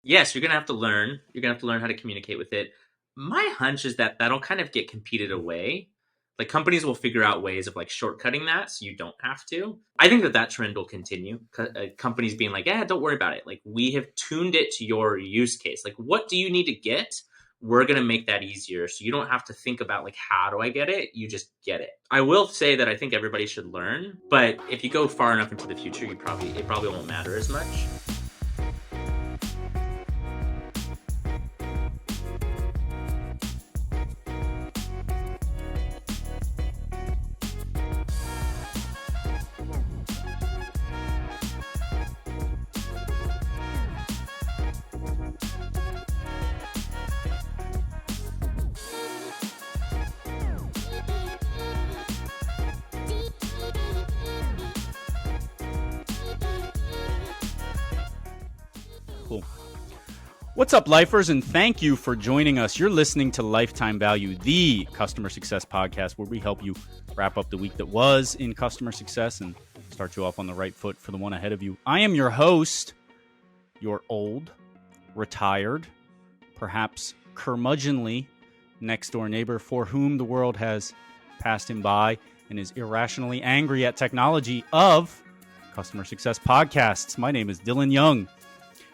Yes, you're going to have to learn. You're going to have to learn how to communicate with it. My hunch is that that'll kind of get competed away. Like companies will figure out ways of like shortcutting that so you don't have to. I think that trend will continue. Companies being like, "Yeah, don't worry about it. Like we have tuned it to your use case. Like what do you need to get? We're going to make that easier so you don't have to think about like how do I get it? You just get it." I will say that I think everybody should learn, but if you go far enough into the future, it probably won't matter as much. Cool. What's up, lifers, and thank you for joining us. You're listening to Lifetime Value, the customer success podcast, where we help you wrap up the week that was in customer success and start you off on the right foot for the one ahead of you. I am your host, your old, retired, perhaps curmudgeonly next-door neighbor for whom the world has passed him by and is irrationally angry at technology of Customer Success Podcasts. My name is Dylan Young.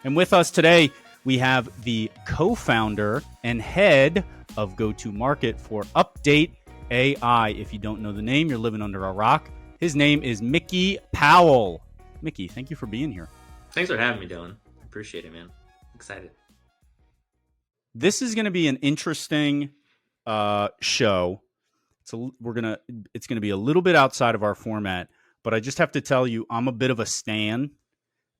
And with us today, we have the co-founder and head of go-to-market for UpdateAI. If you don't know the name, you're living under a rock. His name is Mickey Powell. Mickey, thank you for being here. Thanks for having me, Dylan. Appreciate it, man. Excited. This is going to be an interesting show. It's gonna be a little bit outside of our format, but I just have to tell you, I'm a bit of a stan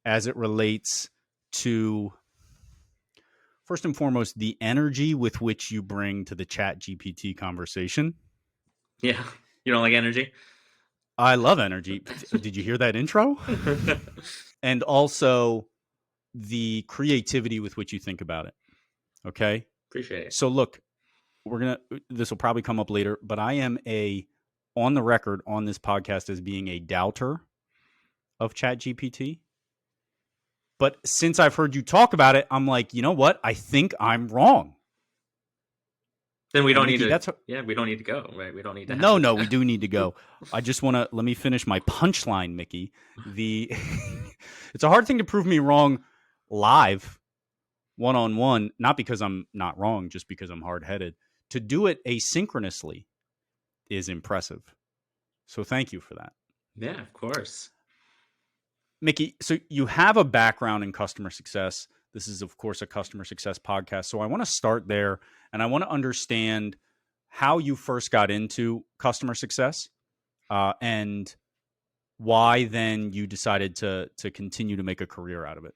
as it relates to, first and foremost, the energy with which you bring to the ChatGPT conversation. Yeah. You don't like energy? I love energy. Did you hear that intro? And also the creativity with which you think about it. Okay? Appreciate it. So look, this will probably come up later, but I am on the record on this podcast as being a doubter of ChatGPT. But since I've heard you talk about it, I'm like, you know what? I think I'm wrong. Then we don't need to. We don't need to go, right? We don't need to. No, we do need to go. I just want to let me finish my punchline, Mickey. It's a hard thing to prove me wrong live, one-on-one, not because I'm not wrong, just because I'm hard-headed. To do it asynchronously is impressive. So thank you for that. Yeah, of course. Mickey, so you have a background in customer success. This is, of course, a customer success podcast. So I want to start there, and I want to understand how you first got into customer success and why then you decided to continue to make a career out of it.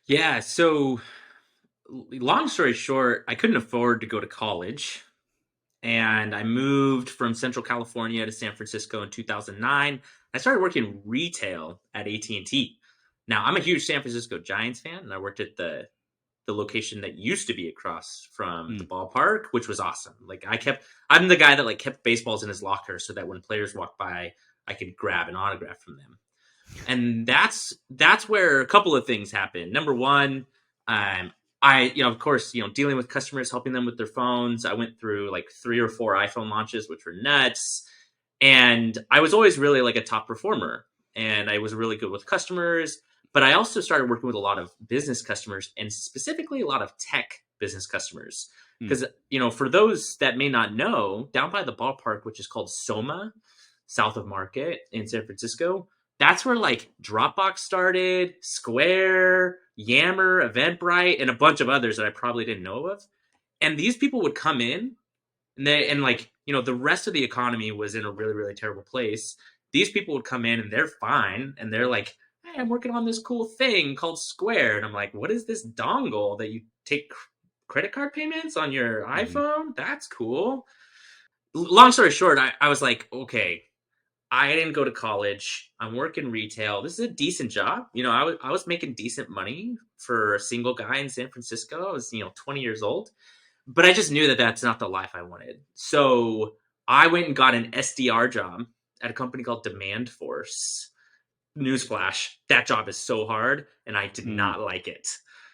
Yeah, so long story short, I couldn't afford to go to college, and I moved from Central California to San Francisco in 2009. I started working retail at AT&T. Now, I'm a huge San Francisco Giants fan, and I worked at the location that used to be across from the ballpark, which was awesome. Like I'm the guy that like kept baseballs in his locker so that when players walked by, I could grab an autograph from them. And that's where a couple of things happened. Number one, I, of course, dealing with customers, helping them with their phones. I went through like 3 or 4 iPhone launches, which were nuts. And I was always really like a top performer, and I was really good with customers. But I also started working with a lot of business customers, and specifically a lot of tech business customers. Because, for those that may not know, down by the ballpark, which is called Soma, south of Market in San Francisco, that's where like Dropbox started, Square, Yammer, Eventbrite, and a bunch of others that I probably didn't know of. And these people would come in, and the rest of the economy was in a really, really terrible place. These people would come in and they're fine, and they're like, "Hey, I'm working on this cool thing called Square." And I'm like, "What is this dongle that you take credit card payments on your iPhone? That's cool." Long story short, I was like, okay, I didn't go to college. I'm working retail. This is a decent job. I was making decent money for a single guy in San Francisco. I was, 20 years old. But I just knew that that's not the life I wanted. So I went and got an SDR job at a company called Demand Force, newsflash, that job is so hard, and I did Mm, not like it.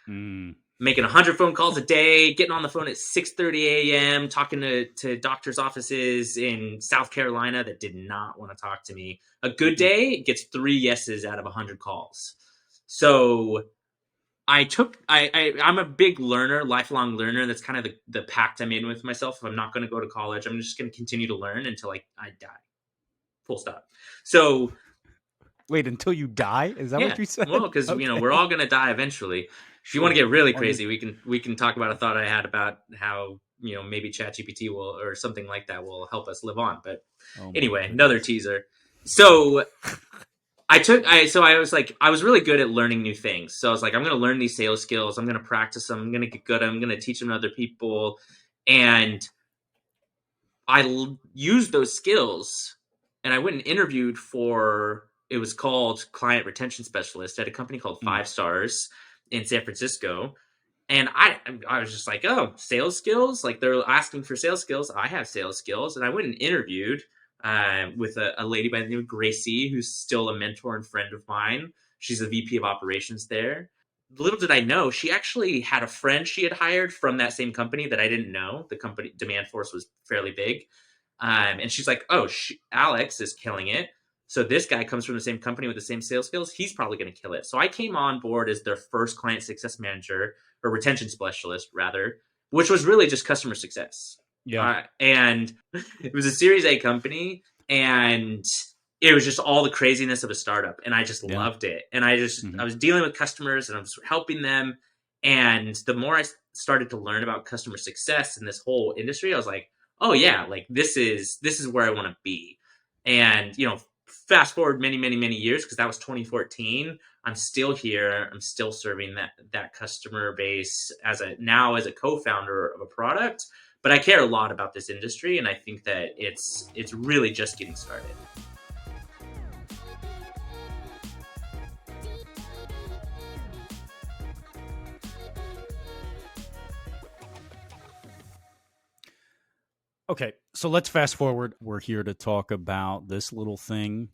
mm, Making 100 phone calls a day, getting on the phone at 6:30 a.m., talking to doctors' offices in South Carolina that did not want to talk to me. A good mm, day gets 3 yeses out of 100 calls. So I'm a big learner, lifelong learner. That's kind of the pact I made with myself. If I'm not going to go to college, I'm just going to continue to learn until I die. Full stop. So Wait, until you die? Is that yeah, what you said? well, because we're Okay. all going to die eventually. If you want to Sure. get really On your crazy, we can talk about a thought I had about how maybe ChatGPT will or something like that will help us live on. But Oh my anyway, another goodness. teaser. So I was like, I was really good at learning new things. So I was like, I'm going to learn these sales skills. I'm going to practice them. I'm going to get good. I'm going to teach them to other people. And used those skills, and I went and interviewed for, it was called client retention specialist at a company called Mm, 5 Stars in San Francisco. And I was just like, oh, sales skills? Like they're asking for sales skills. I have sales skills. And I went and interviewed with a lady by the name of Gracie, who's still a mentor and friend of mine. She's a VP of operations there. Little did I know, she actually had a friend she had hired from that same company that I didn't know. The company Demand Force was fairly big. And she's like, oh, Alex is killing it. So this guy comes from the same company with the same sales skills. He's probably going to kill it. So I came on board as their first client success manager, or retention specialist rather, which was really just customer success. yeah. And it was a Series A company, and it was just all the craziness of a startup, and I just Yeah. loved it. And Hmm. I was dealing with customers, and I was helping them. And the more I started to learn about customer success in this whole industry, I was like, oh yeah, like this is where I want to be. And fast forward many, many, many years, because that was 2014. I'm still here. I'm still serving that customer base as a co-founder of a product. But I care a lot about this industry, and I think that it's really just getting started. Okay. So let's fast forward. We're here to talk about this little thing.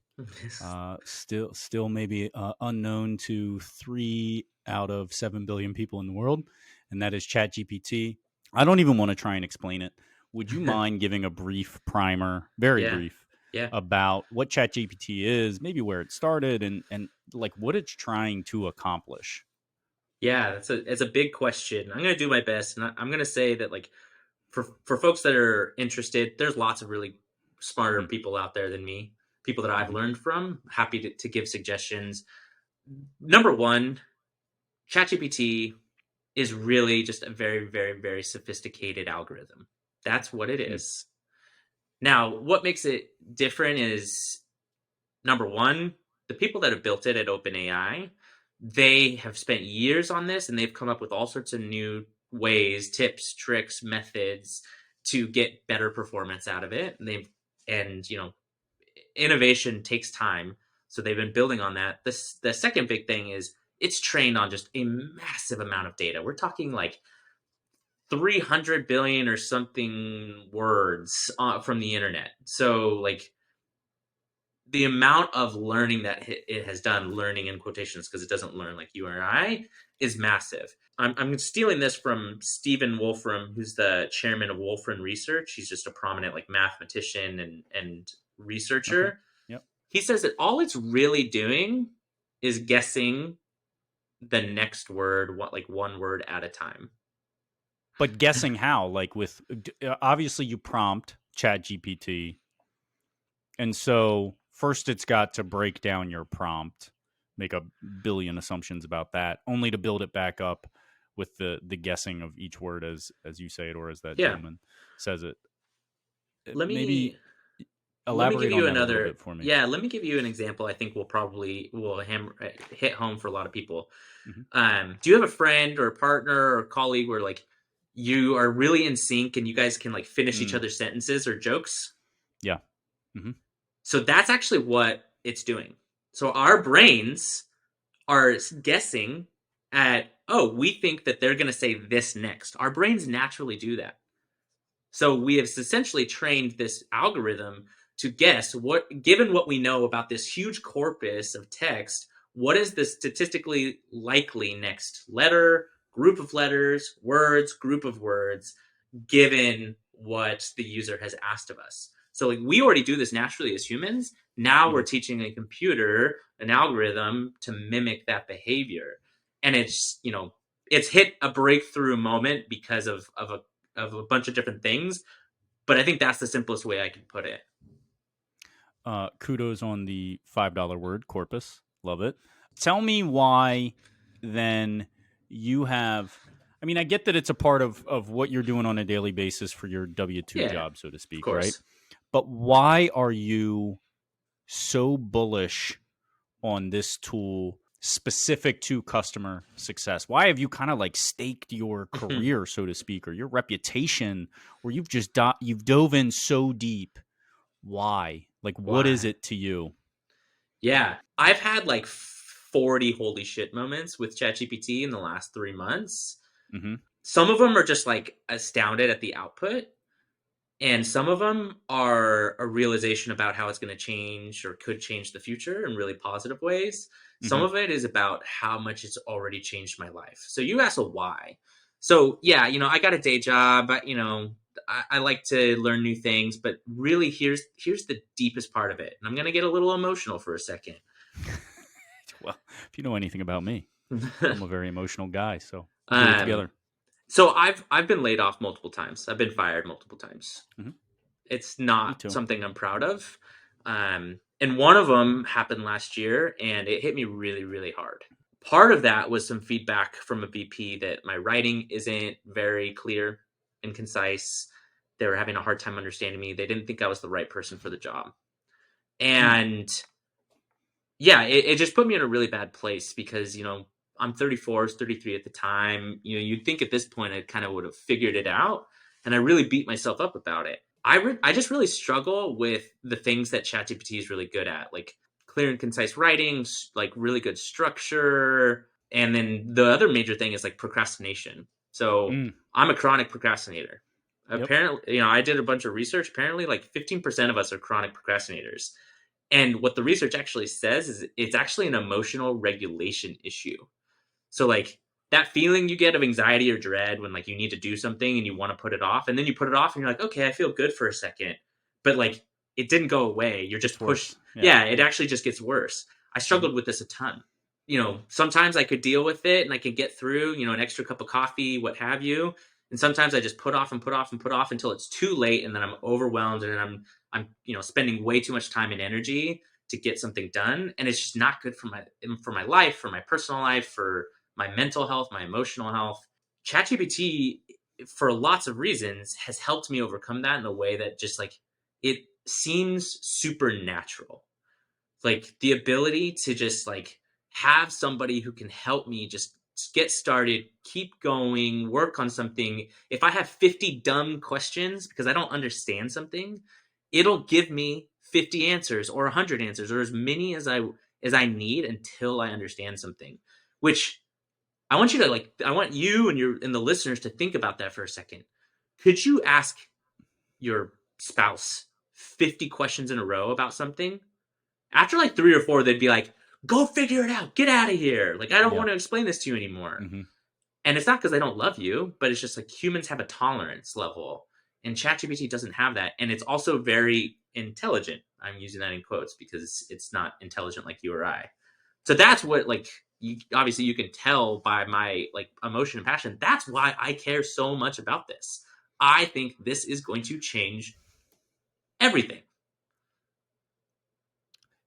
Still maybe unknown to 3 out of 7 billion people in the world, and that is ChatGPT. I don't even want to try and explain it. Would you mind giving a brief primer, very Yeah, brief, yeah, about what ChatGPT is, maybe where it started, and like what it's trying to accomplish? yeah. It's a big question. I'm gonna do my best, and I'm gonna say that, like, for folks that are interested, there's lots of really smarter Mm-hmm. people out there than me, people that I've Mm-hmm. learned from. Happy to give suggestions. Number one, ChatGPT is really just a very, very, very sophisticated algorithm. That's what it Mm, is. Now, what makes it different is, number one, the people that have built it at OpenAI, they have spent years on this, and they've come up with all sorts of new ways, tips, tricks, methods to get better performance out of it. And innovation takes time, so they've been building on that. The second big thing is it's trained on just a massive amount of data. We're talking like 300 billion or something words from the internet. So like the amount of learning that it has done, learning in quotations because it doesn't learn like you or I, is massive. I'm stealing this from Stephen Wolfram, who's the chairman of Wolfram Research. He's just a prominent like mathematician and okay. researcher. Yep. He says that all it's really doing is guessing the next word, like one word at a time. But guessing how? Like with obviously you prompt ChatGPT, and so first it's got to break down your prompt, make a billion assumptions about that, only to build it back up with the guessing of each word as you say it or as that Yeah. gentleman says it. Let Maybe me let me give elaborate on you that a little another bit for me. yeah, let me give you an example I think will hit home for a lot of people. Hmm. Do you have a friend or a partner or colleague where like you are really in sync and you guys can like finish each Mm, other's sentences or jokes? yeah. Hmm. So that's actually what it's doing. So our brains are guessing at, oh, we think that they're going to say this next. Our brains naturally do that. So we have essentially trained this algorithm to guess given what we know about this huge corpus of text, what is the statistically likely next letter, group of letters, words, group of words, given what the user has asked of us. So like we already do this naturally as humans. Now we're Mhm. teaching a computer, an algorithm to mimic that behavior. And it's hit a breakthrough moment because of a bunch of different things. But I think that's the simplest way I can put it. Kudos on the $5 word corpus. Love it. Tell me why then you have. I mean, I get that it's a part of what you're doing on a daily basis for your W-2 Yeah, job, so to of speak, right? course. But why are you so bullish on this tool specific to customer success? Why have you kind of like staked your career, so to speak, or your reputation, or you've dove in so deep? Why? Like, what is Why? it to you? Yeah, I've had like 40 holy shit moments with ChatGPT in the last 3 months. Mm-hmm. Some of them are just like astounded at the output, and some of them are a realization about how it's going to change or could change the future in really positive ways. Some Mm-hmm. of it is about how much it's already changed my life. So you asked a why. So yeah, I got a day job. I like to learn new things, but really, here's the deepest part of it, and I'm going to get a little emotional for a second. Well, if you know anything about me, I'm a very emotional guy, so we'll do it um, together. so I've been laid off multiple times. I've been fired multiple times. Mm-hmm. It's Me not too. something I'm proud of. And one of them happened last year, and it hit me really, really hard. Part of that was some feedback from a VP that my writing isn't very clear and concise. They were having a hard time understanding me. They didn't think I was the right person for the job. Mm. And yeah, it just put me in a really bad place because, I'm 34, I was 33 at the time. You'd think at this point I kind of would have figured it out. And I really beat myself up about it. I just really struggle with the things that ChatGPT is really good at, like clear and concise writing, like really good structure. And then the other major thing is like procrastination. So Mm. I'm a chronic procrastinator. Yep. Apparently, I did a bunch of research. Apparently, like 15% of us are chronic procrastinators. And what the research actually says is it's actually an emotional regulation issue. So like that feeling you get of anxiety or dread when like you need to do something and you want to put it off, and then you put it off and you're like, okay, I feel good for a second, but like it didn't go away. You're just Gets pushed. worse. Yeah. Yeah, it actually just gets worse. I Mm-hmm. struggled with this a ton. Sometimes I could deal with it and I could get through, an extra cup of coffee, what have you. And sometimes I just put off and put off and put off until it's too late, and then I'm overwhelmed, and then I'm spending way too much time and energy to get something done, and it's just not good for my life, for my personal life, for my mental health, my emotional health. ChatGPT, for lots of reasons, has helped me overcome that in a way that just like it seems supernatural. Like the ability to just like have somebody who can help me just get started, keep going, work on something. If I have 50 dumb questions because I don't understand something, it'll give me 50 answers or 100 answers or as many as I need until I understand something. Which I want you and the listeners to think about that for a second. Could you ask your spouse 50 questions in a row about something? After like three or four, they'd be like, go figure it out. Get out of here. Like, I don't Yeah. want to explain this to you anymore. Mm-hmm. And it's not because they don't love you, but it's just like humans have a tolerance level. And ChatGPT doesn't have that. And it's also very intelligent. I'm using that in quotes because it's not intelligent like you or I. So that's what like obviously you can tell by my like emotion and passion. That's why I care so much about this. I think this is going to change everything.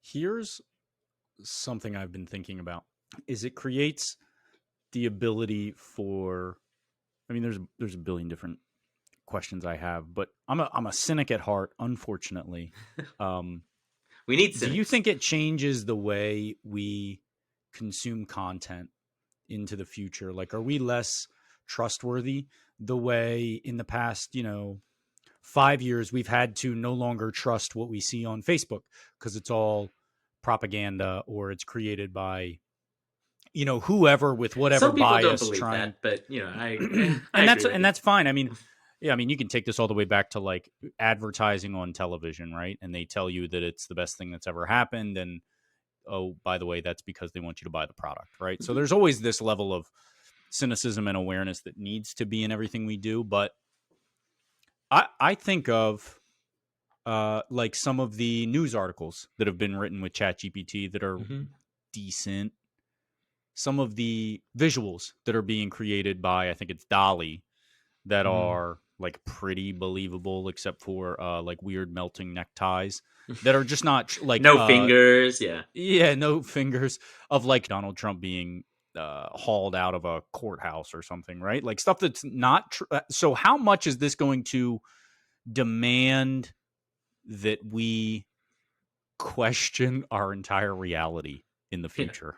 Here's something I've been thinking about is it creates the ability for I mean there's a billion different questions I have, but I'm a cynic at heart, unfortunately. Um, We need do you cynics. think it changes the way we consume content into the future? Like, are we less trustworthy the way in the past, 5 years we've had to no longer trust what we see on Facebook because it's all propaganda or it's created by, whoever with whatever Some people don't bias believe trying that, but I and agree with you. that's fine. I mean, Yeah, I mean, you can take this all the way back to like advertising on television, right? And they tell you that it's the best thing that's ever happened. And oh, by the way, that's because they want you to buy the product, right? So Mhm. there's always this level of cynicism and awareness that needs to be in everything we do. But I think of like some of the news articles that have been written with ChatGPT that are Mhm. decent. Some of the visuals that are being created by, I think it's Dolly, that Mhm. are like pretty believable, except for like weird melting neckties that are just not like No fingers. Yeah. yeah, no fingers of like Donald Trump being hauled out of a courthouse or something, right? Like stuff that's not so how much is this going to demand that we question our entire reality in the Yeah. future?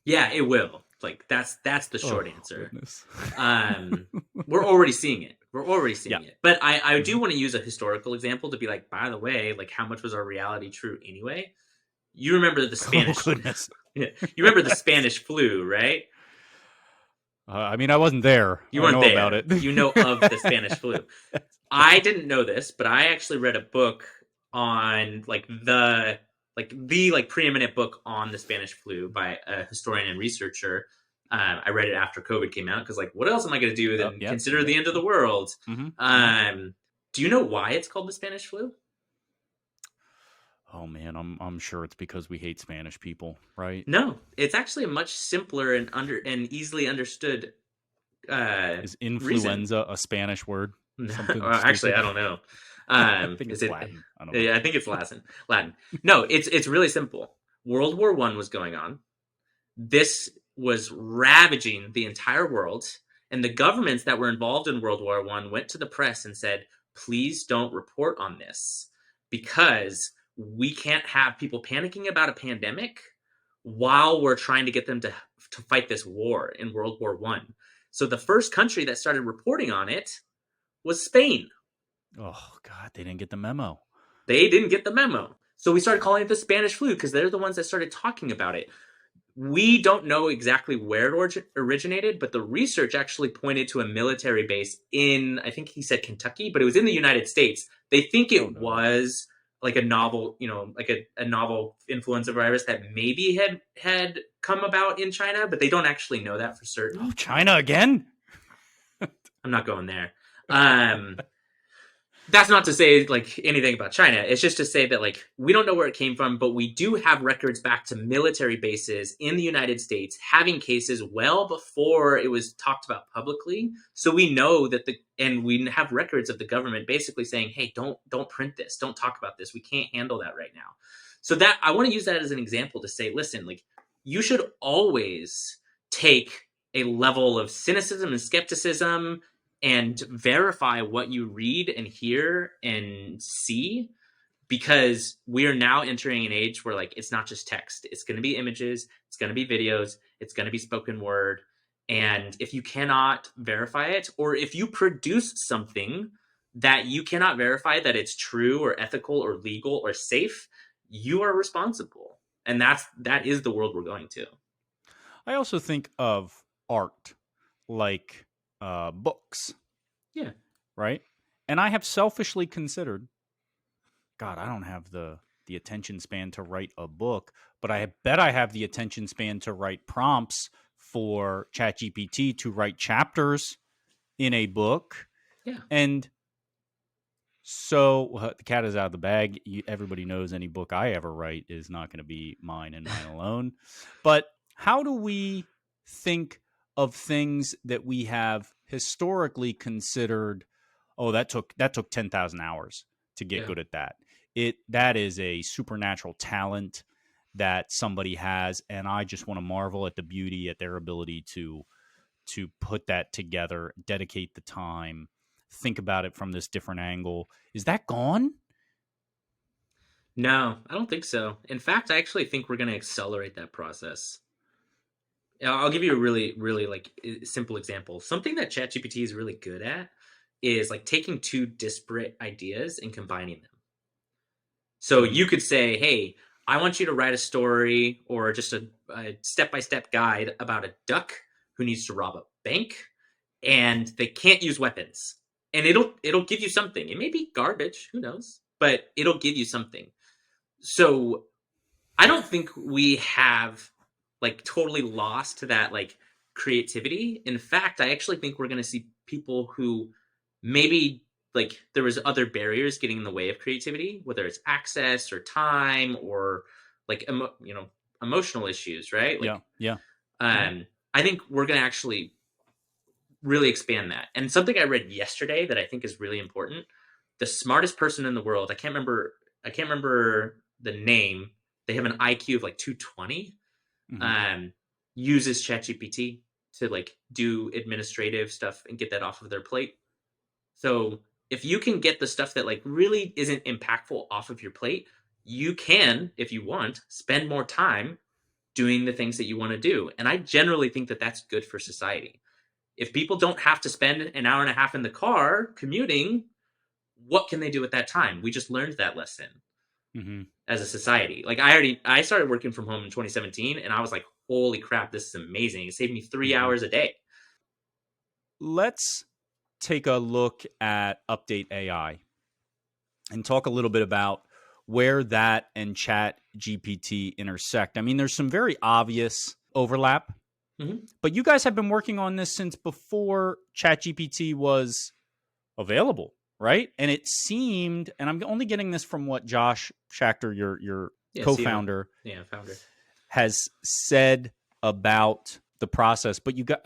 Yeah, it will. Like that's the Oh short answer. goodness. Um, we're already seeing it. We're already Yeah. seeing it. But I do Mhm. want to use a historical example to be like, by the way, like how much was our reality true anyway? You remember the Oh Spanish goodness. you remember the Spanish flu, right? I mean, I wasn't there. You I weren't know about there. it. You know of the Spanish flu. I didn't know this, but I actually read a book on like the preeminent book on the Spanish flu by a historian and researcher. I read it after COVID came out because like, what else am I going to do Oh, than yep, consider yep. the end of the world? Hmm. Hmm. Um, do you know why it's called the Spanish flu? Oh man, I'm sure it's because we hate Spanish people, right? No, it's actually a much simpler and easily understood Is reason. influenza a Spanish word? Well, Something actually, stupid? I don't know. I think Is it's it? Latin. I don't know. Yeah, I think it's Latin. Latin. No, it's really simple. World War One was going on. This was ravaging the entire world, and the governments that were involved in World War One went to the press and said, "Please don't report on this because we can't have people panicking about a pandemic while we're trying to get them to fight this war in World War One." So the first country that started reporting on it was Spain. Oh god, they didn't get the memo. They didn't get the memo. So we started calling it the Spanish flu because they're the ones that started talking about it. We don't know exactly where it originated, but the research actually pointed to a military base in, I think he said Kentucky, but it was in the United States. They think Oh it no. was like a novel, like a novel influenza virus that maybe had come about in China, but they don't actually know that for Oh, certain. China again? I'm not going there. Um, that's not to say like anything about China. It's just to say that like we don't know where it came from, but we do have records back to military bases in the United States having cases well before it was talked about publicly. So we know that and we have records of the government basically saying, "Hey, don't print this. Don't talk about this. We can't handle that right now." So that I want to use that as an example to say, listen, like you should always take a level of cynicism and skepticism and verify what you read and hear and see because we are now entering an age where like it's not just text, it's going to be images, it's going to be videos, it's going to be spoken word. And if you cannot verify it, or if you produce something that you cannot verify that it's true or ethical or legal or safe, you are responsible. And that is the world we're going to. I also think of art like books, Yeah. right? And I have selfishly considered, God, I don't have the attention span to write a book, but I bet I have the attention span to write prompts for ChatGPT to write chapters in a book. Yeah. And so the cat is out of the bag. Everybody knows any book I ever write is not going to be mine and mine alone. But how do we think of things that we have historically considered? Oh, that took 10,000 hours to get Yeah. good at that. That is a supernatural talent that somebody has, and I just want to marvel at the beauty at their ability to put that together, dedicate the time, think about it from this different angle. Is that gone? No, I don't think so. In fact, I actually think we're going to accelerate that process. I'll give you a really, really like simple example. Something that ChatGPT is really good at is like taking two disparate ideas and combining them. So Mm-hmm. you could say, "Hey, I want you to write a story or just a step-by-step guide about a duck who needs to rob a bank, and they can't use weapons." and it'll give you something. It may be garbage, who knows, but it'll give you something. So I don't think we have like totally lost that like creativity. In fact, I actually think we're going to see people who maybe like there was other barriers getting in the way of creativity, whether it's access or time or like emotional issues, right? Yeah. Like Yeah. Hmm. I think we're going to actually really expand that. And something I read yesterday that I think is really important, the smartest person in the world, I can't remember the name. They have an IQ of like 220. Hmm. Um uses ChatGPT to like do administrative stuff and get that off of their plate. So, if you can get the stuff that like really isn't impactful off of your plate, you can, if you want, spend more time doing the things that you want to do. And I generally think that that's good for society. If people don't have to spend an hour and a half in the car commuting, what can they do at that time? We just learned that lesson Hmm. as a society. Like I started working from home in 2017 and I was like, holy crap, this is amazing. It saved me 3 Hmm. hours a day. Let's take a look at Update AI and talk a little bit about where that and Chat GPT intersect. I mean, there's some very obvious overlap, Mm-hmm. but you guys have been working on this since before Chat GPT was available, right? And it seemed, and I'm only getting this from what Josh Schachter, your Yeah, CEO. co-founder, Yeah, founder. has said about the process. But you got,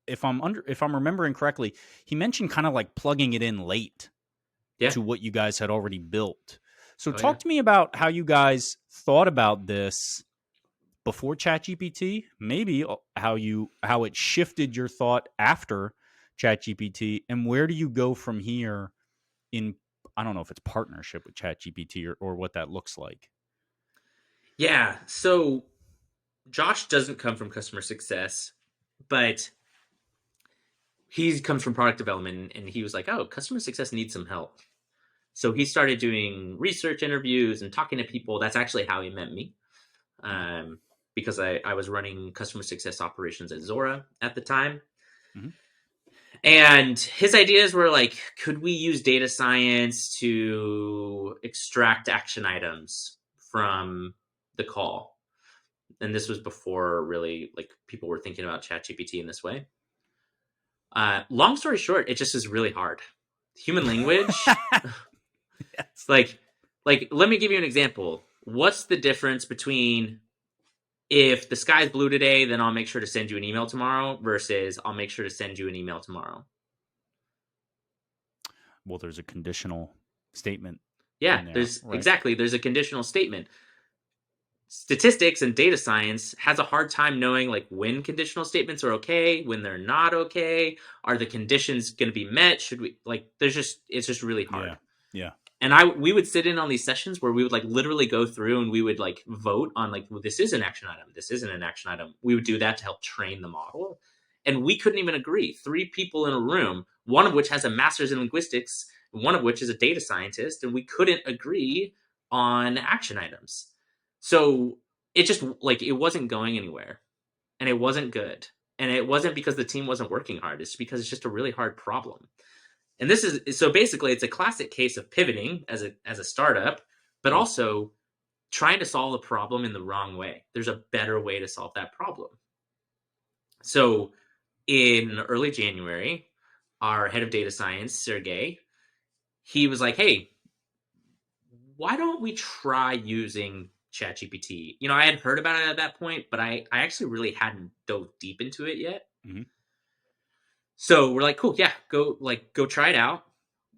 if I'm remembering correctly, he mentioned kind of like plugging it in late Yeah. to what you guys had already built. So Oh yeah. talk to me about how you guys thought about this before ChatGPT, maybe how it shifted your thought after ChatGPT, and where do you go from here in, I don't know if it's partnership with ChatGPT or what that looks like. Yeah. So Josh doesn't come from customer success, but he comes from product development and he was like, oh, customer success needs some help. So he started doing research interviews and talking to people. That's actually how he met me. Um, because I was running customer success operations at Zora at the time. Mm-hmm. And his ideas were like, could we use data science to extract action items from the call? And this was before really like people were thinking about ChatGPT in this way. Long story short, it just is really hard. Human language, Yes. like, let me give you an example. What's the difference between if the sky's blue today, then I'll make sure to send you an email tomorrow versus I'll make sure to send you an email tomorrow? Well, there's a conditional statement Yeah, in there, right? there's a conditional statement. Statistics and data science has a hard time knowing like when conditional statements are okay, when they're not okay. Are the conditions going to be met? Should we like? There's just it's just really Yeah. hard. Yeah. And we would sit in on these sessions where we would like literally go through and we would like vote on like, well, this is an action item, this isn't an action item. We would do that to help train the model, and we couldn't even agree. Three people in a room, one of which has a master's in linguistics, one of which is a data scientist, and we couldn't agree on action items. So it just like it wasn't going anywhere, and it wasn't good, and it wasn't because the team wasn't working hard. It's because it's just a really hard problem. And this is so basically it's a classic case of pivoting as a startup, but Hmm. also trying to solve a problem in the wrong way. There's a better way to solve that problem. So in early January, our head of data science, Sergey, he was like, "Hey, why don't we try using ChatGPT?" I had heard about it at that point, but I actually really hadn't dove deep into it yet. Hmm. So we're like, cool, yeah, go try it out,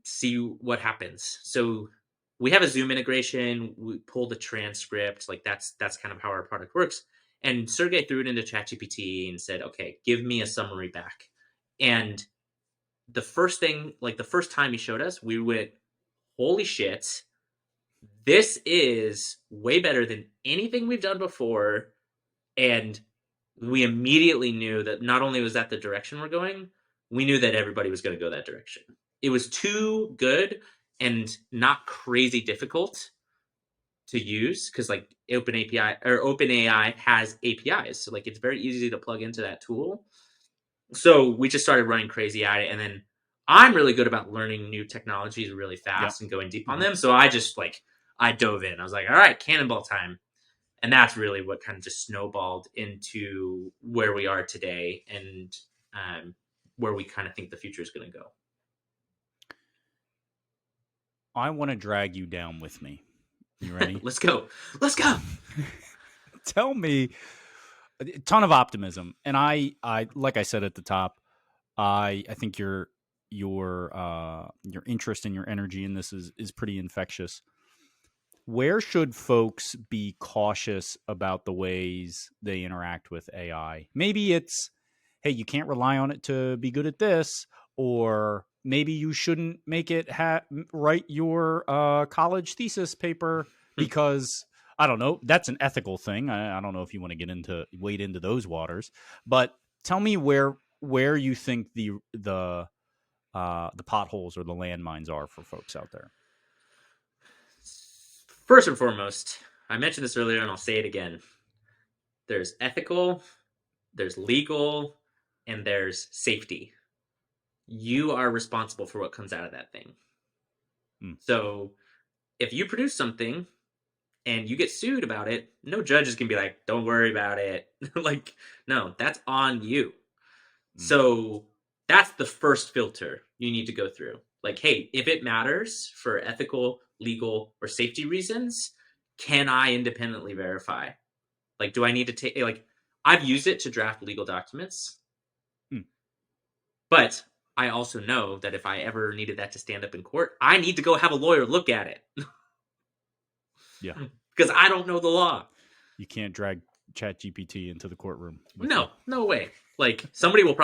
see what happens. So we have a Zoom integration. We pull the transcript. Like that's kind of how our product works. And Sergey threw it into ChatGPT and said, okay, give me a summary back. And the first thing, like the first time he showed us, we went, holy shit, this is way better than anything we've done before. And we immediately knew that not only was that the direction we're going, we knew that everybody was going to go that direction. It was too good and not crazy difficult to use because like OpenAI has APIs, so like it's very easy to plug into that tool. So we just started running crazy at it, and then I'm really good about learning new technologies really Yep. fast and going deep on Hmm. them. So I just like I dove in. I was like, all right, cannonball time. And that's really what kind of just snowballed into where we are today and um, where we kind of think the future is going to go. I want to drag you down with me. You ready? Let's go. Let's go. Tell me a ton of optimism. And I like I said at the top, I think your interest and your energy in this is pretty infectious. Where should folks be cautious about the ways they interact with AI? Maybe it's, hey, you can't rely on it to be good at this, or maybe you shouldn't make it write your college thesis paper because I don't know. That's an ethical thing. I don't know if you want to wade into those waters, but tell me where you think the potholes or the landmines are for folks out there. First and foremost, I mentioned this earlier and I'll say it again. There's ethical, there's legal, and there's safety. You are responsible for what comes out of that thing. Mm, So if you produce something and you get sued about it, no judge is going to be like, don't worry about it. Like, no, that's on you. mm, So that's the first filter you need to go through. Like, hey, if it matters for ethical, legal, or safety reasons, can I independently verify? Like, do I need to take, like, I've used it to draft legal documents, mm. but I also know that if I ever needed that to stand up in court, I need to go have a lawyer look at it Yeah. because I don't know the law. You can't drag ChatGPT into the courtroom with you. No, no way. Like somebody will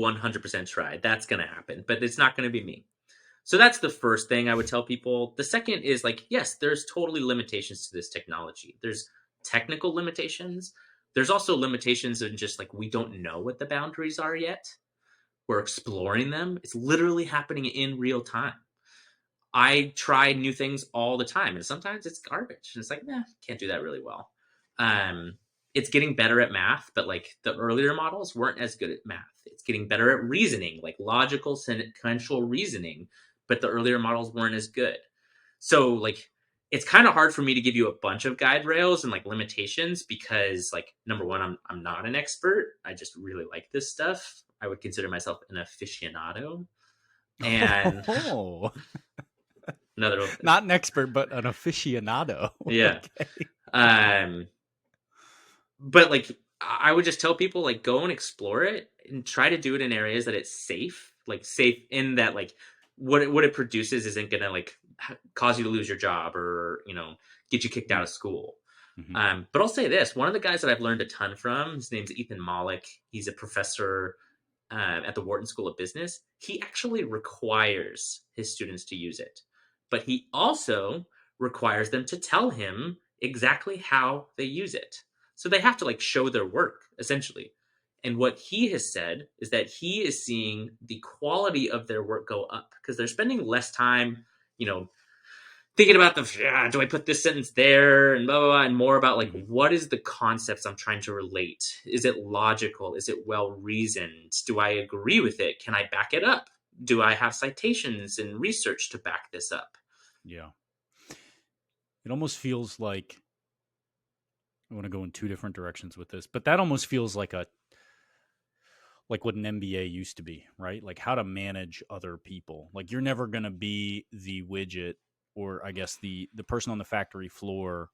100% try. That's going to happen, but it's not going to be me. So that's the first thing I would tell people. The second is like, yes, there's totally limitations to this technology. There's technical limitations. There's also limitations in just like we don't know what the boundaries are yet. We're exploring them. It's literally happening in real time. I try new things all the time, and sometimes it's garbage. And it's like, nah, can't do that really well. Um, it's getting better at math, but like the earlier models weren't as good at math. It's getting better at reasoning, like logical sequential reasoning, but the earlier models weren't as good. So like it's kind of hard for me to give you a bunch of guide rails and like limitations because like number one, I'm not an expert. I just really like this stuff. I would consider myself an aficionado. And Oh, another not an expert, but an aficionado. yeah. Okay. Um, but like I would just tell people like go and explore it and try to do it in areas that it's safe, like safe in that like what it produces isn't gonna like cause you to lose your job or get you kicked out Mm, of school. mhm, But I'll say this: one of the guys that I've learned a ton from, his name's Ethan Malik. He's a professor at the Wharton School of Business. He actually requires his students to use it, but he also requires them to tell him exactly how they use it. So they have to like show their work essentially. And what he has said is that he is seeing the quality of their work go up because they're spending less time, you know, thinking about do I put this sentence there and blah blah blah, and more about like mhm. what is the concepts I'm trying to relate? Is it logical? Is it well reasoned? Do I agree with it? Can I back it up? Do I have citations and research to back this up? Yeah. It almost feels like I want to go in two different directions with this, but that almost feels like what an MBA used to be, right? Like how to manage other people. Like you're never going to be the widget or I guess the person on the factory floor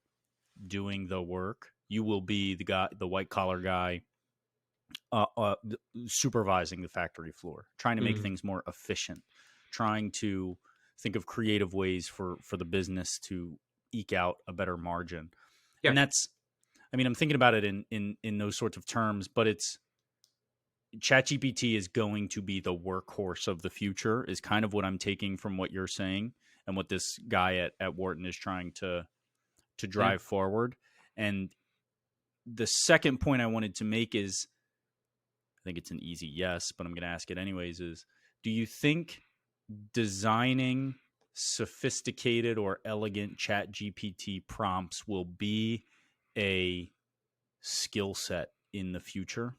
doing the work. You will be the guy, the white collar guy, uh, uh, supervising the factory floor, trying to make Mm-hmm. things more efficient, trying to think of creative ways for the business to eke out a better margin. Yeah, And that's, I mean, I'm thinking about it in those sorts of terms, but it's ChatGPT is going to be the workhorse of the future. Is kind of what I'm taking from what you're saying and what this guy at Wharton is trying to yeah. drive forward. And the second point I wanted to make is I think it's an easy yes, but I'm going to ask it anyways is do you think designing sophisticated or elegant chat GPT prompts will be a skill set in the future?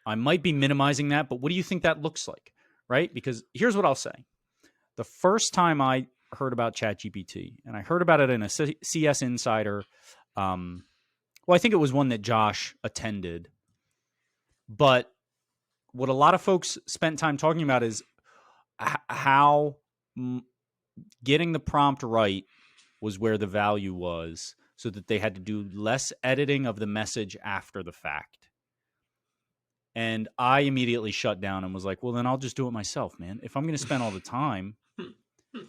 I might be minimizing that, but what do you think that looks like? right? Because here's what I'll say. The first time I heard about ChatGPT, and I heard about it in a CS Insider, well, I think it was one that Josh attended. But what a lot of folks spent time talking about is how getting the prompt right was where the value was, so that they had to do less editing of the message after the fact. And I immediately shut down and was like, well, then I'll just do it myself, man. If I'm going to spend all the time,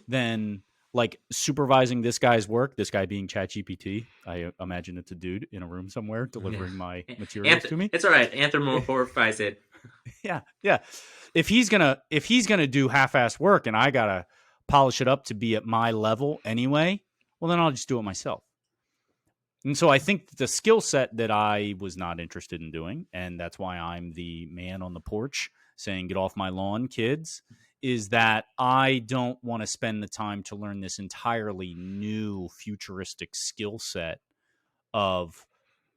then like supervising this guy's work, this guy being ChatGPT, I imagine it's a dude in a room somewhere delivering my materials to me. It's all right. Anthropomorphize it. Yeah. If he's gonna do half-ass work and I gotta polish it up to be at my level anyway, well, then I'll just do it myself. And so I think the skill set that I was not interested in doing, and that's why I'm the man on the porch saying, get off my lawn, kids, is that I don't want to spend the time to learn this entirely new futuristic skill set of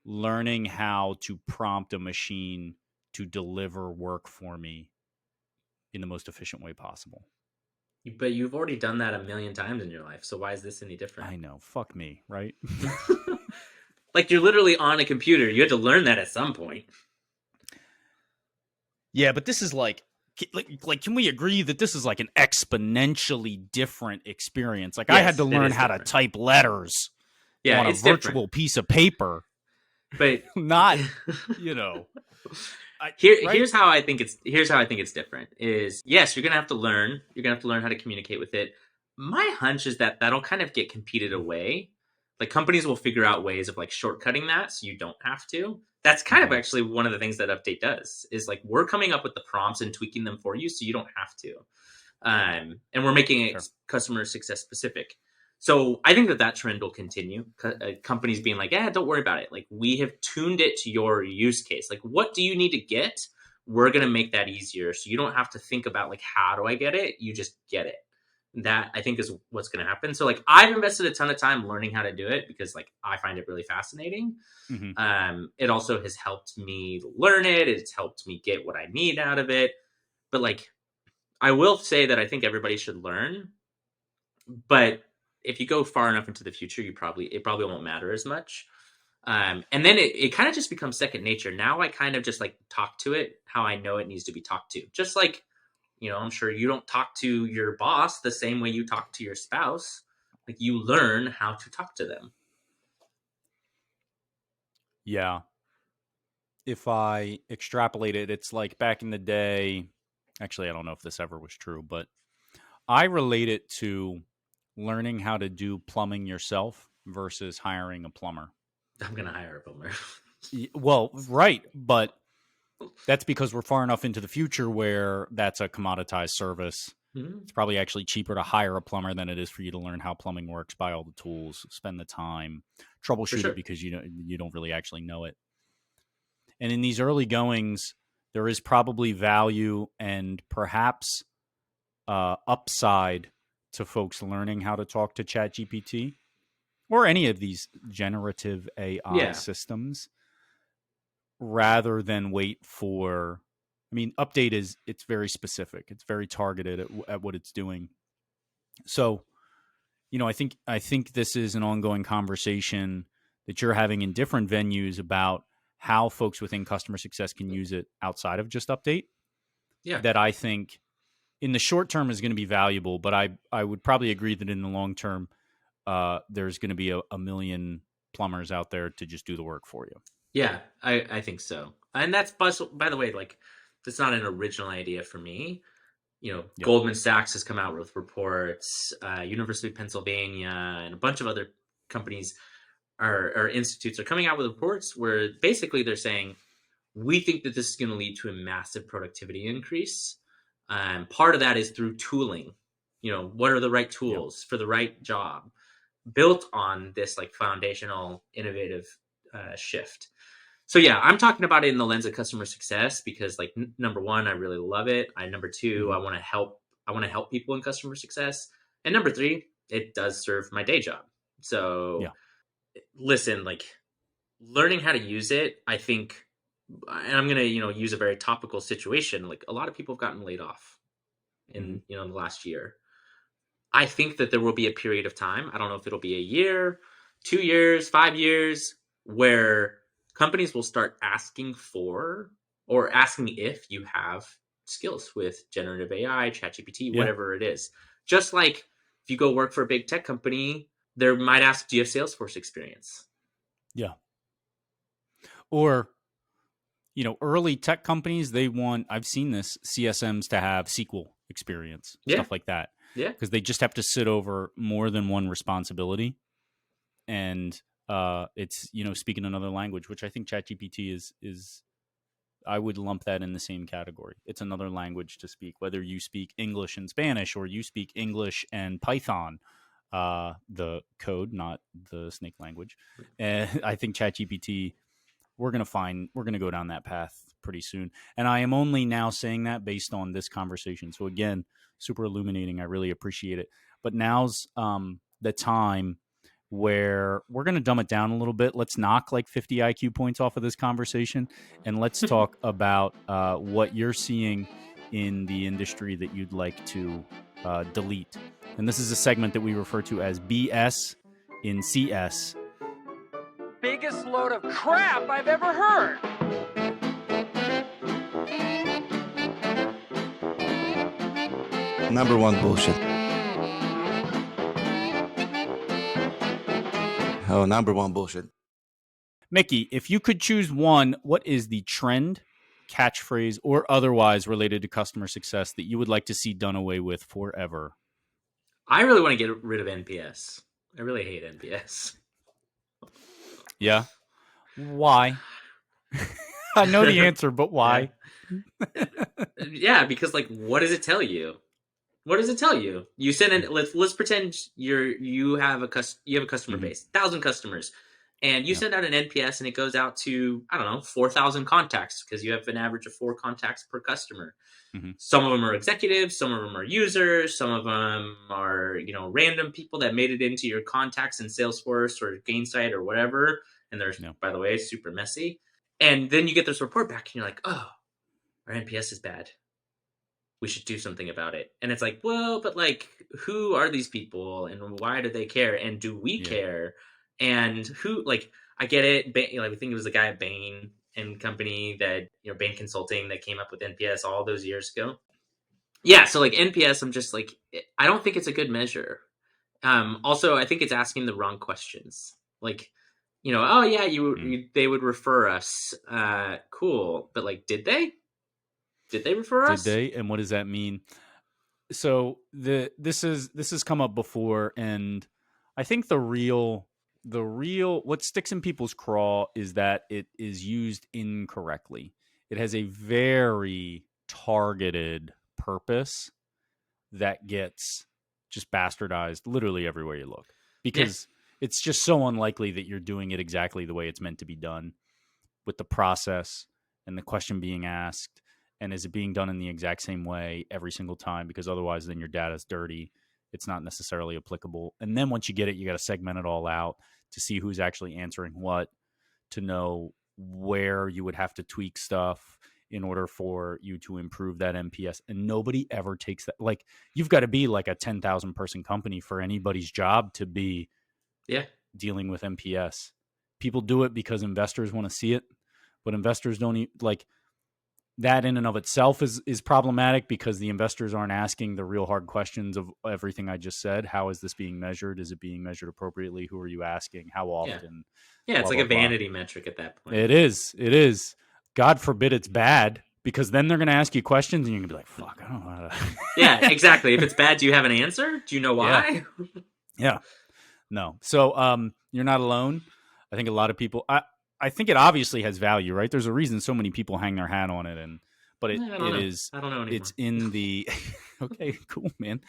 learning how to prompt a machine to deliver work for me in the most efficient way possible. But you've already done that a million times in your life, so why is this any different? I know. Fuck me, right? Like, you're literally on a computer. You had to learn that at some point. Yeah, but this is like, can we agree that this is like an exponentially different experience? Like, yes, I had to learn how to type letters on a virtual piece of paper, but not, Here's how I think it's different. Is yes, you're gonna have to learn. You're gonna have to learn how to communicate with it. My hunch is that that'll kind of get competed away. Like, companies will figure out ways of like shortcutting that, so you don't have to. That's kind of actually one of the things that Update does. Is like, we're coming up with the prompts and tweaking them for you, so you don't have to. And we're making it customer success specific. So I think that trend will continue. Companies being like, yeah, don't worry about it. Like, we have tuned it to your use case. Like, what do you need to get? We're going to make that easier. So you don't have to think about like, how do I get it? You just get it. That, I think, is what's going to happen. So like, I've invested a ton of time learning how to do it because like, I find it really fascinating. Mm-hmm. It also has helped me learn it. It's helped me get what I need out of it. But like, I will say that I think everybody should learn. But if you go far enough into the future, it probably won't matter as much. And then it kind of just becomes second nature. Now I kind of just like talk to it how I know it needs to be talked to. Just like, I'm sure you don't talk to your boss the same way you talk to your spouse. Like, you learn how to talk to them. Yeah. If I extrapolate it, it's like back in the day. Actually, I don't know if this ever was true, but I relate it to learning how to do plumbing yourself versus hiring a plumber. I'm going to hire a plumber. Well, right. But that's because we're far enough into the future where that's a commoditized service. Mm-hmm. It's probably actually cheaper to hire a plumber than it is for you to learn how plumbing works, buy all the tools, spend the time, troubleshoot it because you don't really actually know it. And in these early goings, there is probably value and perhaps upside to folks learning how to talk to ChatGPT or any of these generative AI systems, rather than wait for. I mean, Update it's very specific. It's very targeted at what it's doing. So, I think this is an ongoing conversation that you're having in different venues about how folks within customer success can use it outside of just Update. Yeah. That I think in the short term is going to be valuable, but I would probably agree that in the long term, there's going to be a million plumbers out there to just do the work for you. Yeah, I think so. And that's, by the way, like, that's not an original idea for me. Goldman Sachs has come out with reports, University of Pennsylvania, and a bunch of other companies or institutes are coming out with reports where basically they're saying, we think that this is going to lead to a massive productivity increase. Part of that is through tooling. What are the right tools for the right job, built on this like foundational innovative shift. So yeah, I'm talking about it in the lens of customer success because like number one, I really love it. Number two, I want to help people in customer success. And number three, it does serve my day job. So listen, like, learning how to use it, I think, and I'm going to, use a very topical situation. Like, a lot of people have gotten laid off. in the last year. I think that there will be a period of time. I don't know if it'll be a year, 2 years, 5 years, where companies will start asking for or asking if you have skills with generative AI, ChatGPT, Yeah. whatever it is. Just like if you go work for a big tech company, they might ask, do you have Salesforce experience? Yeah. Or, early tech companies, they want, I've seen this, CSMs to have SQL experience, Yeah, stuff like that, yeah. because they just have to sit over more than one responsibility. And it's, speaking another language, which I think ChatGPT is I would lump that in the same category. It's another language to speak, whether you speak English and Spanish or you speak English and Python, the code, not the snake language. And I think ChatGPT, we're going to go down that path pretty soon. And I am only now saying that based on this conversation. So again, super illuminating. I really appreciate it. But now's the time where we're going to dumb it down a little bit. Let's knock like 50 IQ points off of this conversation, and let's talk about what you're seeing in the industry that you'd like to delete. And this is a segment that we refer to as BS in CS. Biggest load of crap I've ever heard. Number one bullshit. Oh, number one bullshit. Mickey, if you could choose one, what is the trend, catchphrase, or otherwise related to customer success that you would like to see done away with forever? I really want to get rid of NPS. I really hate NPS. Yeah. Why? I know the answer, but why? Yeah, because like, what does it tell you? What does it tell you? You send in. Let's pretend you have a customer base, 1,000 customers, and you send out an NPS, and it goes out to, I don't know, 4,000 contacts, because you have an average of 4 contacts per customer. Mm-hmm. Some of them are executives, some of them are users, some of them are random people that made it into your contacts in Salesforce or Gainsight or whatever, and they're by the way super messy. And then you get this report back, and you're like, oh, our NPS is bad. We should do something about it. And it's like, well, but like, who are these people and why do they care? And do we care? And who, like, I get it. I think it was the guy at Bain and Company that, Bain Consulting, that came up with NPS all those years ago. Yeah. So like NPS, I'm just like, I don't think it's a good measure. Also, I think it's asking the wrong questions. Like, oh yeah, they would refer us. Cool. But like, did they? Did they refer us? Did they? And what does that mean? So this has come up before, and I think the real what sticks in people's craw is that it is used incorrectly. It has a very targeted purpose that gets just bastardized literally everywhere you look, because it's just so unlikely that you're doing it exactly the way it's meant to be done, with the process and the question being asked. And is it being done in the exact same way every single time? Because otherwise, then your data is dirty. It's not necessarily applicable. And then once you get it, you got to segment it all out to see who's actually answering what, to know where you would have to tweak stuff in order for you to improve that NPS. And nobody ever takes that. Like, you've got to be like a 10,000 person company for anybody's job to be dealing with NPS. People do it because investors want to see it, but investors don't like. That in and of itself is problematic, because the investors aren't asking the real hard questions of everything I just said. How is this being measured? Is it being measured appropriately? Who are you asking? How often? Yeah, it's like a vanity metric at that point. It is. God forbid it's bad, because then they're going to ask you questions and you're going to be like, fuck, I don't know how to. Yeah, exactly. If it's bad, do you have an answer? Do you know why? Yeah. No. So you're not alone. I think a lot of people, I think it obviously has value, right? There's a reason so many people hang their hat on it, but it is. I don't know anymore. It's in the. Okay, cool, man.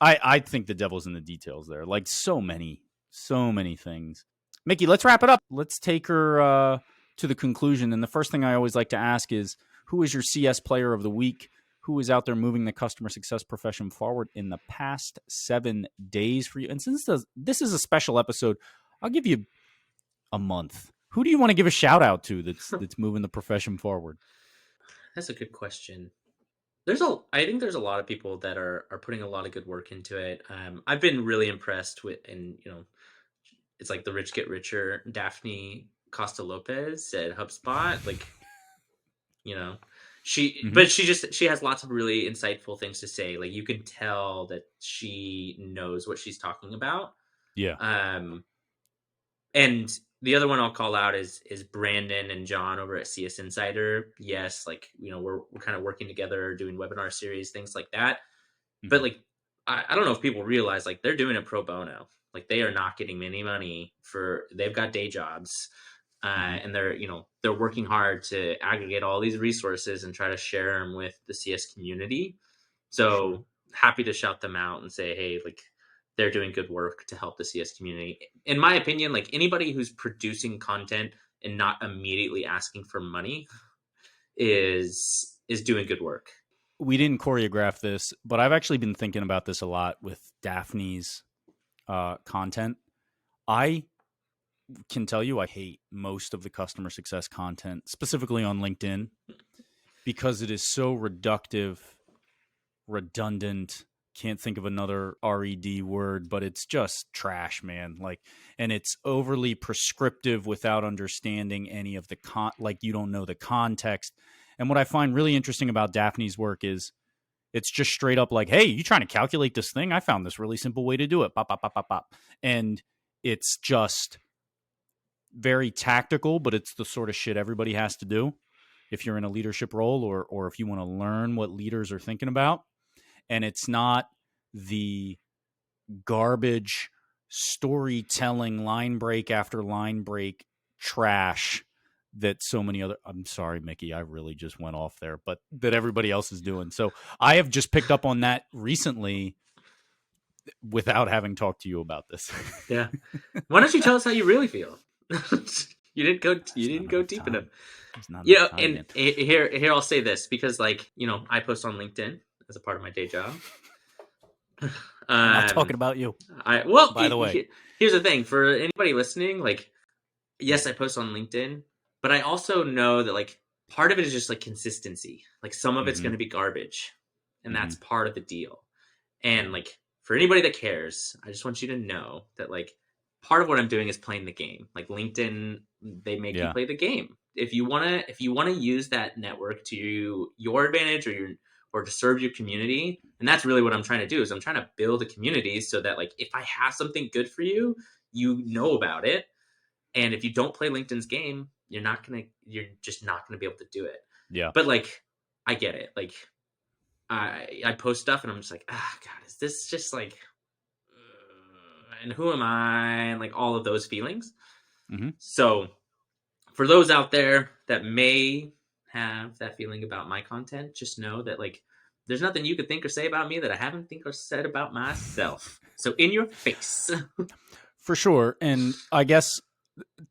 I think the devil's in the details there. Like so many things. Mickey, let's wrap it up. Let's take her to the conclusion. And the first thing I always like to ask is, who is your CS player of the week? Who is out there moving the customer success profession forward in the past 7 days for you? And since this is a special episode, I'll give you a month. Who do you want to give a shout out to that's moving the profession forward? That's a good question. I think there's a lot of people that are putting a lot of good work into it. I've been really impressed with, and it's like the rich get richer. Daphne Costa Lopez at HubSpot, like you know, Mm-hmm. but she has lots of really insightful things to say. Like you can tell that she knows what she's talking about. Yeah. Um, and the other one I'll call out is Brandon and John over at CS Insider. Yes, like we're kind of working together, doing webinar series, things like that. But Mm-hmm. like I don't know if people realize like they're doing it pro bono. Like they are not getting any money for they've got day jobs. Mm-hmm. And they're working hard to aggregate all these resources and try to share them with the CS community. For sure. So happy to shout them out and say, hey, like they're doing good work to help the CS community. In my opinion, like anybody who's producing content and not immediately asking for money is doing good work. We didn't choreograph this, but I've actually been thinking about this a lot with Daphne's content. I can tell you I hate most of the customer success content, specifically on LinkedIn, because it is so reductive, redundant. Can't think of another RED word, but it's just trash, man. Like, and it's overly prescriptive without understanding any of the like you don't know the context. And what I find really interesting about Daphne's work is it's just straight up like, hey, you trying to calculate this thing? I found this really simple way to do it. Pop, pop, pop, pop, pop. And it's just very tactical, but it's the sort of shit everybody has to do if you're in a leadership role or if you want to learn what leaders are thinking about. And it's not the garbage storytelling line break after line break trash that so many other I'm sorry, Mickey, I really just went off there, but that everybody else is doing. So I have just picked up on that recently without having talked to you about this. Yeah. Why don't you tell us how you really feel? You There's not didn't go enough deep enough. time. There's not enough Yeah, time, and man. here I'll say this because like, I post on LinkedIn as a part of my day job. I'm not talking Um about you, I well, by the way. here's the thing for anybody listening, like yes, I post on LinkedIn, but I also know that like part of it is just like consistency. Like some of it's Mm-hmm. going to be garbage, and Mm-hmm. that's part of the deal. And like for anybody that cares, I just want you to know that like part of what I'm doing is playing the game. Like LinkedIn, they make you Yeah. play the game. If you wanna use that network to your advantage or to serve your community, and that's really what I'm trying to do is I'm trying to build a community so that like if I have something good for you, you know about it. And if you don't play LinkedIn's game, you're just not gonna be able to do it. Yeah. But like I get it. Like I post stuff and I'm just like, God, is this just like, and who am I? And like all of those feelings. Mm-hmm. So for those out there that may have that feeling about my content, just know that like there's nothing you could think or say about me that I haven't think or said about myself. So in your face. For sure. And I guess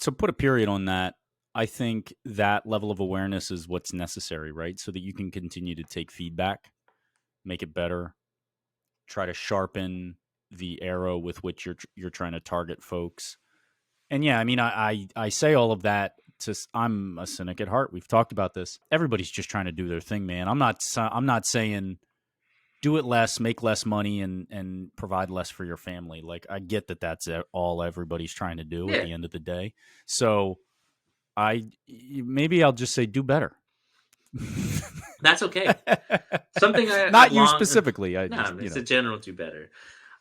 to put a period on that, I think that level of awareness is what's necessary, right? So that you can continue to take feedback, make it better, try to sharpen the arrow with which you're trying to target folks. And yeah, I mean, I say all of that to I'm a cynic at heart. We've talked about this. Everybody's just trying to do their thing, man. I'm not saying do it less, make less money, and provide less for your family. Like I get that that's all everybody's trying to do at Yeah, the end of the day. So I maybe I'll just say do better. that's okay. Something I've Not you long specifically. I just no, it's a general do better.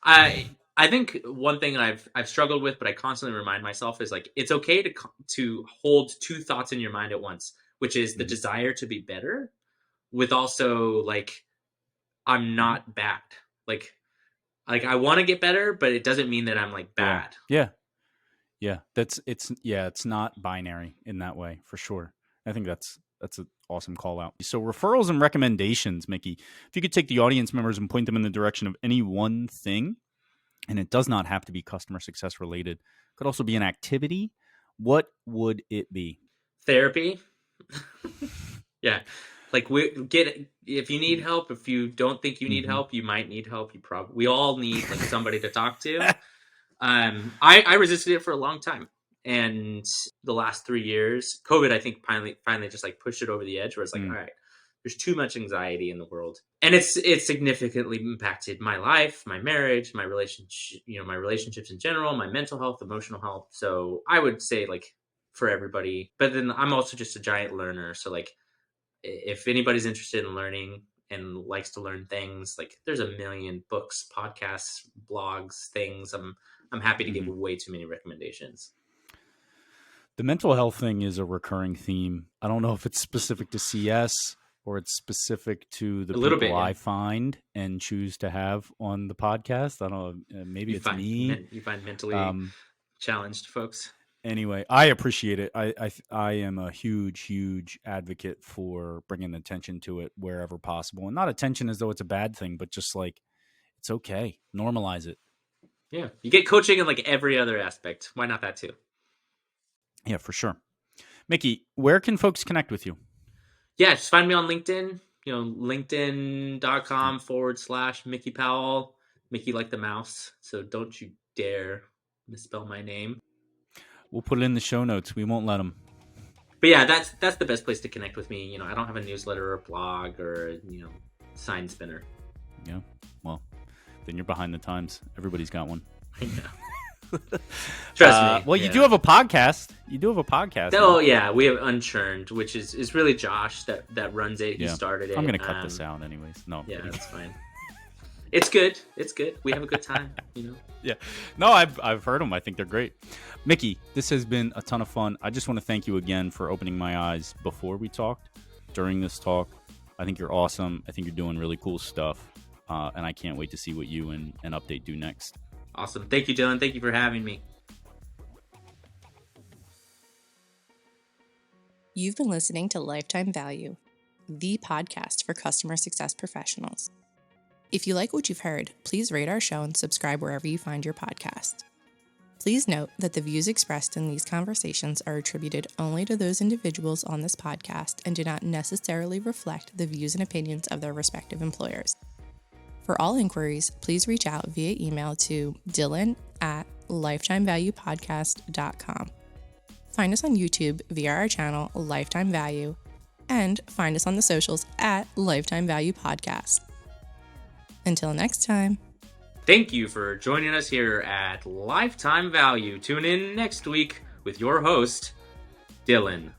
I think one thing I've struggled with, but I constantly remind myself is like it's okay to hold two thoughts in your mind at once, which is the Mhm, desire to be better, with also like I'm mhm. not bad. Like I want to get better, but it doesn't mean that I'm like Yeah, bad. yeah, yeah. It's not binary in that way for sure. I think that's an awesome call out. So referrals and recommendations, Mickey. If you could take the audience members and point them in the direction of any one thing, and it does not have to be customer success related, it could also be an activity. What would it be? Therapy, yeah. Like we get if you need help, if you don't think you need Mm-hmm. help, you might need help. We all need like somebody to talk to. I resisted it for a long time, and the last 3 years, COVID, I think finally just like pushed it over the edge. Where it's like, all Mm, right, There's too much anxiety in the world, and it's significantly impacted my life, my marriage, my relationship, my relationships in general, my mental health, emotional health. So I would say, like, for everybody. But then I'm also just a giant learner, so like, if anybody's interested in learning and likes to learn things, like, there's a million books, podcasts, blogs, things. I'm happy to give way too many recommendations. The mental health thing is a recurring theme. I don't know if it's specific to CS or it's specific to the A little people bit, yeah. I find and choose to have on the podcast. I don't know. Maybe it's me. You find mentally challenged folks. Anyway, I appreciate it. I am a huge advocate for bringing attention to it wherever possible, and not attention as though it's a bad thing, but just like, it's okay. Normalize it. Yeah, you get coaching in like every other aspect. Why not that too? Yeah, for sure. Mickey, where can folks connect with you? Yeah, just find me on LinkedIn. LinkedIn.com/Mickey Powell. Mickey like the mouse. So don't you dare misspell my name. We'll put it in the show notes. We won't let them. But yeah, that's the best place to connect with me. I don't have a newsletter or blog or sign spinner. Yeah. Well, then you're behind the times. Everybody's got one. I know. Trust me. Well, you do have a podcast. Oh, yeah. We have Unchurned, which is really Josh that runs it. He started it. I'm going to cut this out anyways. No. Yeah, that's fine. It's good. We have a good time, Yeah. No, I've heard them. I think they're great. Mickey, this has been a ton of fun. I just want to thank you again for opening my eyes before we talked, during this talk. I think you're awesome. I think you're doing really cool stuff. And I can't wait to see what you and Update do next. Awesome. Thank you, Dylan. Thank you for having me. You've been listening to Lifetime Value, the podcast for customer success professionals. If you like what you've heard, please rate our show and subscribe wherever you find your podcast. Please note that the views expressed in these conversations are attributed only to those individuals on this podcast and do not necessarily reflect the views and opinions of their respective employers. For all inquiries, please reach out via email to dylan@lifetimevaluepodcast.com. Find us on YouTube via our channel Lifetime Value, and find us on the socials at Lifetime Value Podcast. Until next time. Thank you for joining us here at Lifetime Value. Tune in next week with your host, Dylan.